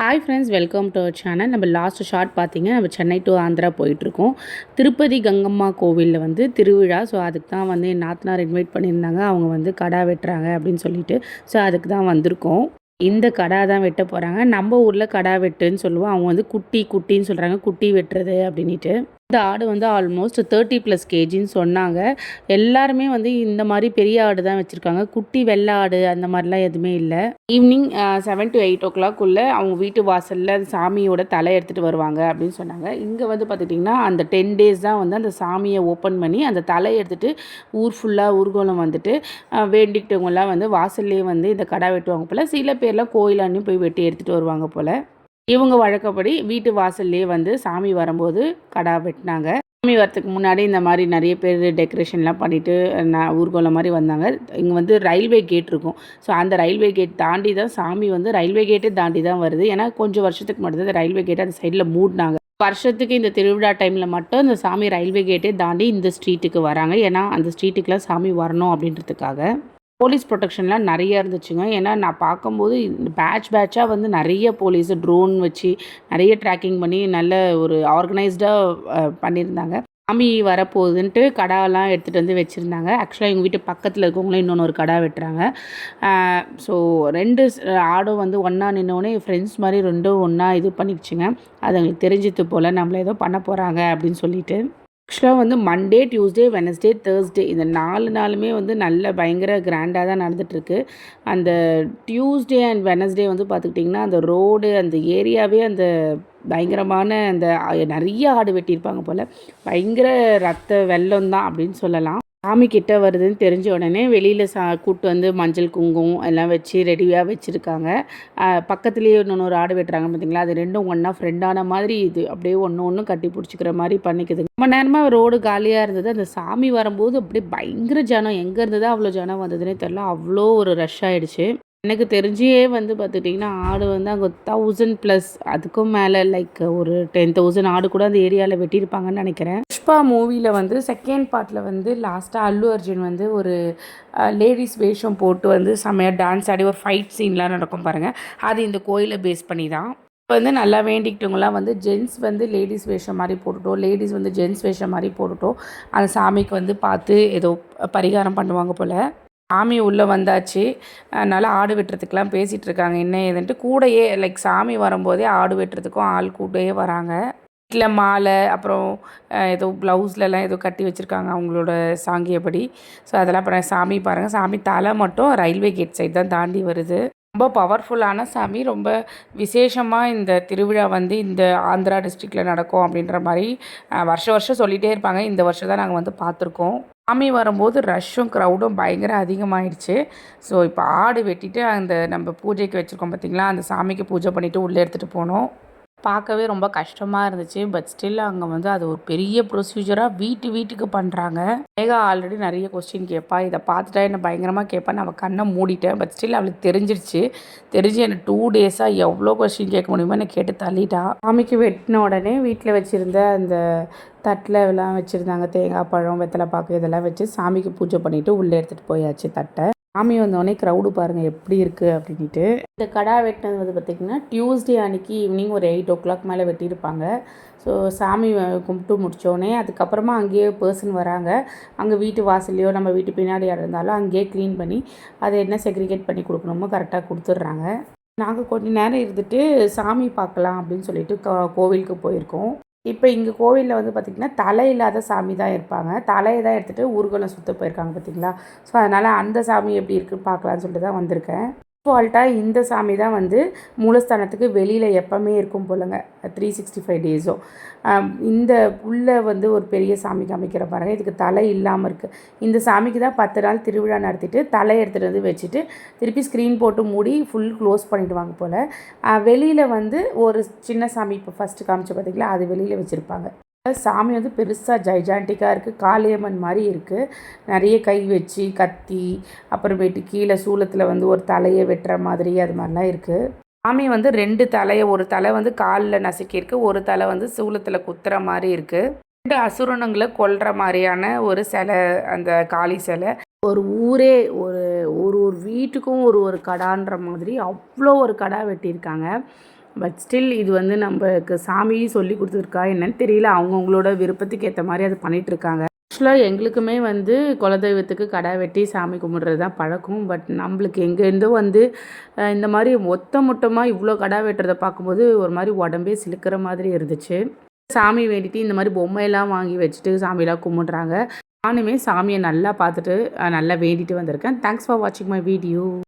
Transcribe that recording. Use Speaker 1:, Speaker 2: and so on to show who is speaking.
Speaker 1: Hi friends, welcome to our channel. நம்ம last short பார்த்தீங்க, நம்ம சென்னை டு ஆந்திரா போயிட்டுருக்கோம். திருப்பதி கங்கம்மா கோவிலில் வந்து திருவிழா. ஸோ அதுக்கு தான் வந்து என் நாத்தனார் இன்வைட் பண்ணியிருந்தாங்க. அவங்க வந்து கடா வெட்டுறாங்க அப்படின்னு சொல்லிட்டு. ஸோ அதுக்கு தான் வந்திருக்கோம். இந்த கடா தான் வெட்ட போகிறாங்க. நம்ம ஊரில் கடா வெட்டுன்னு சொல்லுவோம். அவங்க வந்து குட்டி குட்டின்னு சொல்கிறாங்க, குட்டி வெட்டுறது அப்படின்ட்டு. இந்த ஆடு வந்து ஆல்மோஸ்ட் 30+ கேஜின்னு சொன்னாங்க. எல்லாருமே வந்து இந்த மாதிரி பெரிய ஆடு தான் வச்சுருக்காங்க. குட்டி வெள்ளை ஆடு அந்த மாதிரிலாம் எதுவுமே இல்லை. ஈவினிங் 7 to 8 o'clock அவங்க வீட்டு வாசலில் சாமியோட தலை எடுத்துகிட்டு வருவாங்க அப்படின்னு சொன்னாங்க. இங்கே வந்து பார்த்துட்டிங்கன்னா அந்த 10 days தான் வந்து அந்த சாமியை ஓப்பன் பண்ணி அந்த தலையை எடுத்துகிட்டு ஊர் ஃபுல்லாக ஊர்வலம் வந்துட்டு வேண்டிக்கிட்டவங்களாம் வந்து வாசல்லே வந்து இந்த கடா வெட்டுவாங்க போல். சில பேர்லாம் கோயிலாண்டையும் போய் வெட்டி எடுத்துகிட்டு வருவாங்க போல். இவங்க வழக்கப்படி வீட்டு வாசல்லே வந்து சாமி வரும்போது கடா வெட்டினாங்க. சாமி வரத்துக்கு முன்னாடி இந்த மாதிரி நிறைய பேர் டெக்கரேஷன்லாம் பண்ணிவிட்டு ஊர்வலம் மாதிரி வந்தாங்க. இங்கே வந்து ரயில்வே கேட் இருக்கும். ஸோ அந்த ரயில்வே கேட் தாண்டி தான் சாமி வந்து ரயில்வே கேட்டே தாண்டி தான் வருது. ஏன்னா கொஞ்சம் வருஷத்துக்கு மட்டும் தான் ரயில்வே கேட்டை அந்த சைடில் மூடினாங்க. வருஷத்துக்கு இந்த திருவிழா டைமில் மட்டும் இந்த சாமி ரயில்வே கேட்டே தாண்டி இந்த ஸ்ட்ரீட்டுக்கு வராங்க. ஏன்னா அந்த ஸ்ட்ரீட்டுக்கெலாம் சாமி வரணும் அப்படின்றதுக்காக. போலீஸ் ப்ரொடெக்ஷன்லாம் நிறைய இருந்துச்சுங்க. ஏன்னா நான் பார்க்கும்போது பேட்சாக வந்து நிறைய போலீஸு ட்ரோன் வச்சு நிறைய ட்ராக்கிங் பண்ணி நல்ல ஒரு ஆர்கனைஸ்டாக பண்ணியிருந்தாங்க. சாமி வரப்போகுதுன்ட்டு கடாலாம் எடுத்துகிட்டு வந்து வச்சுருந்தாங்க. ஆக்சுவலாக எங்கள் வீட்டு பக்கத்தில் இருக்கவங்களும் இன்னொன்று ஒரு கடா வெட்டுறாங்க. ஸோ 2 ஆடும் வந்து ஒன்றா நின்னோடனே என் ஃப்ரெண்ட்ஸ் மாதிரி 2ம் ஒன்றா இது பண்ணிடுச்சுங்க. அது எங்களுக்கு தெரிஞ்சது போல் நம்மள ஏதோ பண்ண போகிறாங்க அப்படின்னு சொல்லிட்டு. ஆக்சுவலாக வந்து மண்டே, டியூஸ்டே, வெனஸ்டே, தேர்ஸ்டே இந்த 4 நாளுமே வந்து நல்ல பயங்கர கிராண்டாக தான் நடந்துகிட்ருக்கு. அந்த டியூஸ்டே அண்ட் வெனஸ்டே வந்து பார்த்துக்கிட்டிங்கன்னா அந்த ரோடு அந்த ஏரியாவே அந்த பயங்கரமான அந்த நிறைய ஆடு வெட்டியிருப்பாங்க போல். பயங்கர ரத்த வெள்ளம் தான் அப்படின்னு சொல்லலாம். சாமி கிட்ட வருதுன்னு தெரிஞ்ச உடனே வெளியில் கூட்டு வந்து மஞ்சள் குங்குமம் எல்லாம் வச்சு ரெடியாக வச்சுருக்காங்க. பக்கத்துலேயே இன்னொரு ஆடு வெட்டுறாங்க பார்த்தீங்களா, அது 2ம் ஒன்றா ஃப்ரெண்டான மாதிரி இது அப்படியே ஒன்று கட்டி பிடிச்சிக்கிற மாதிரி பண்ணிக்குது. ரொம்ப நேரமாக ரோடு காலியாக இருந்தது. அந்த சாமி வரும்போது அப்படியே பயங்கர ஜனம். எங்கே இருந்து தான் அவ்வளோ ஜனம் வந்ததுன்னே தெரில. அவ்வளோ ஒரு ரஷ் ஆகிடுச்சு. எனக்கு தெரிஞ்சே வந்து பார்த்துட்டிங்கன்னா ஆடு வந்து அங்கே 1000+ அதுக்கும் மேலே லைக் ஒரு 10,000 ஆடு கூட அந்த ஏரியாவில் வெட்டியிருப்பாங்கன்னு நினைக்கிறேன். புஷ்பா மூவியில் வந்து செகண்ட் பார்ட்டில் வந்து லாஸ்ட்டாக அல்லு அர்ஜுன் வந்து ஒரு லேடிஸ் வேஷம் போட்டு வந்து செம்மையாக டான்ஸ் ஆடி ஒரு ஃபைட் சீன்லாம் நடக்கும் பாருங்கள். அது இந்த கோயிலை பேஸ் பண்ணி தான். இப்போ வந்து நல்லா வேண்டிக்கிட்டவங்களாம் வந்து ஜென்ட்ஸ் வந்து லேடிஸ் வேஷம் மாதிரி போட்டுட்டோம், லேடிஸ் வந்து ஜென்ட்ஸ் வேஷம் மாதிரி போட்டுட்டோம். அந்த சாமிக்கு வந்து பார்த்து ஏதோ பரிகாரம் பண்ணுவாங்க போல். சாமி உள்ளே வந்தாச்சு. அதனால் ஆடு வெட்டுறதுக்கெலாம் பேசிகிட்டு இருக்காங்க என்ன ஏதுன்ட்டு. கூடையே லைக் சாமி வரும்போதே ஆடு வெட்டுறதுக்கும் ஆள் கூடையே வராங்க. வீட்டில் மாலை அப்புறம் ஏதோ ப்ளவுஸ்லலாம் ஏதோ கட்டி வச்சுருக்காங்க அவங்களோட சாங்கியப்படி. ஸோ அதெல்லாம் அப்புறம் சாமி பாருங்கள். சாமி தலை மட்டும் ரயில்வே கேட் சைடு தான் தாண்டி வருது. ரொம்ப பவர்ஃபுல்லான சாமி. ரொம்ப விசேஷமாக இந்த திருவிழா வந்து இந்த ஆந்திரா டிஸ்ட்ரிக்டில் நடக்கும் அப்படின்ற மாதிரி வருஷம் சொல்லிகிட்டே இருப்பாங்க. இந்த வருஷம் தான் நாங்கள் வந்து பார்த்துருக்கோம். சாமி வரும்போது ரஷ்ஷும் க்ரௌடும் பயங்கர அதிகமாகிடுச்சு. ஸோ இப்போ ஆடு வெட்டிட்டு அந்த நம்ம பூஜைக்கு வச்சுருக்கோம் பார்த்திங்களா, அந்த சாமிக்கு பூஜை பண்ணிவிட்டு உள்ளே எடுத்துகிட்டு போனோம். பார்க்கவே ரொம்ப கஷ்டமாக இருந்துச்சு. பட் ஸ்டில் அங்கே வந்து அது ஒரு பெரிய ப்ரொசீஜராக வீட்டுக்கு பண்ணுறாங்க. மேகா ஆல்ரெடி நிறைய கொஸ்டின் கேட்பா. இதை பார்த்துட்டா என்ன பயங்கரமாக கேட்பா. நான் கண்ணை மூடிட்டேன். பட் ஸ்டில் அவளுக்கு தெரிஞ்சிருச்சு. தெரிஞ்சு எனக்கு 2 டேஸாக எவ்வளோ கொஸ்டின் கேட்க முடியுமோ என்னை கேட்டு தள்ளிட்டா. சாமிக்கு வெட்டின உடனே வீட்டில் வச்சுருந்த அந்த தட்டில் எல்லாம் வச்சுருந்தாங்க. தேங்காய் பழம், வெத்தலை பாக்கு இதெல்லாம் வச்சு சாமிக்கு பூஜை பண்ணிவிட்டு உள்ளே எடுத்துகிட்டு போயாச்சு தட்டை. சாமி வந்தோடனே க்ரௌடு பாருங்கள் எப்படி இருக்குது அப்படின்ட்டு. இந்த கடா வெட்டினது வந்து பார்த்திங்கன்னா டியூஸ்டே அன்றைக்கி ஈவினிங் ஒரு 8 o'clock மேலே வெட்டியிருப்பாங்க. ஸோ சாமி கும்பிட்டு முடித்தோடனே அதுக்கப்புறமா அங்கேயே பர்சன் வராங்க. அங்கே வீட்டு வாசல்லையோ நம்ம வீட்டு பின்னாடி இருந்தாலும் அங்கேயே க்ளீன் பண்ணி அதை என்ன செக்ரிகேட் பண்ணி கொடுக்கணுமோ கரெக்டாக கொடுத்துட்றாங்க. நாங்கள் கொஞ்சம் நேரம் இருந்துட்டு சாமி பார்க்கலாம் அப்படின்னு சொல்லிட்டு கோவிலுக்கு போயிருக்கோம். இப்போ இங்கே கோவிலில் வந்து பார்த்திங்கன்னா தலை இல்லாத சாமி தான் இருப்பாங்க. தலையை தான் எடுத்துகிட்டு ஊர்வலம் சுற்ற போயிருக்காங்க பார்த்திங்களா. ஸோ அதனால் அந்த சாமி எப்படி இருக்குன்னு பார்க்கலான்னு சொல்லிட்டு தான் வந்திருக்கேன். டிஃபால்ட்டாக இந்த சாமி தான் வந்து மூலஸ்தானத்துக்கு வெளியில் எப்போவுமே இருக்கும் போலங்க 365 டேஸும். இந்த உள்ளே வந்து ஒரு பெரிய சாமி காமிக்கிற பாருங்கள். இதுக்கு தலை இல்லாமல் இருக்குது. இந்த சாமிக்கு தான் 10 நாள் திருவிழா நடத்திட்டு தலை எடுத்துகிட்டு வந்து வச்சுட்டு திருப்பி ஸ்க்ரீன் போட்டு மூடி ஃபுல் க்ளோஸ் பண்ணிவிடுவாங்க போல். வெளியில் வந்து ஒரு சின்ன சாமி இப்போ ஃபஸ்ட்டு காமிச்ச பார்த்திங்களா, அது வெளியில் வச்சுருப்பாங்க. சாமி வந்து பெருசாக ஜைஜாண்டிக்காக இருக்குது. காளியம்மன் மாதிரி இருக்குது. நிறைய கை வச்சு கத்தி அப்புறமேட்டு கீழே சூலத்தில் வந்து ஒரு தலையை வெட்டுற மாதிரி அது மாதிரிலாம் இருக்குது. சாமி வந்து 2 தலையை, ஒரு தலை வந்து காலில் நசுக்கியிருக்கு, ஒரு தலை வந்து சூலத்தில் குத்துற மாதிரி இருக்குது. 2 அசுரனங்களை கொல்ற மாதிரியான ஒரு சிலை அந்த காளி சிலை. ஒரு ஊரே ஒரு வீட்டுக்கும் ஒரு கடான்ற மாதிரி அவ்வளோ ஒரு கடா வெட்டியிருக்காங்க. பட் ஸ்டில் இது வந்து நம்மளுக்கு சாமி சொல்லி கொடுத்துருக்கா என்னன்னு தெரியல. அவங்கவுங்களோட விருப்பத்துக்கு ஏற்ற மாதிரி அது பண்ணிகிட்ருக்காங்க. ஆக்சுவலாக எங்களுக்குமே வந்து குலதெய்வத்துக்கு கடா வெட்டி சாமி கும்பிட்றது தான் பழக்கம். பட் நம்மளுக்கு எங்கேருந்தோ வந்து இந்த மாதிரி மொத்தமாக இவ்வளோ கடா வெட்டுறதை பார்க்கும்போது ஒரு மாதிரி உடம்பே சிலுக்கிற மாதிரி இருந்துச்சு. சாமி வேண்டிட்டு இந்த மாதிரி பொம்மையெல்லாம் வாங்கி வச்சுட்டு சாமியெல்லாம் கும்பிட்றாங்க. நானுமே சாமியை நல்லா பார்த்துட்டு நல்லா வேண்டிட்டு வந்திருக்கேன். தேங்க்ஸ் ஃபார் வாட்சிங் மை வீடியோ.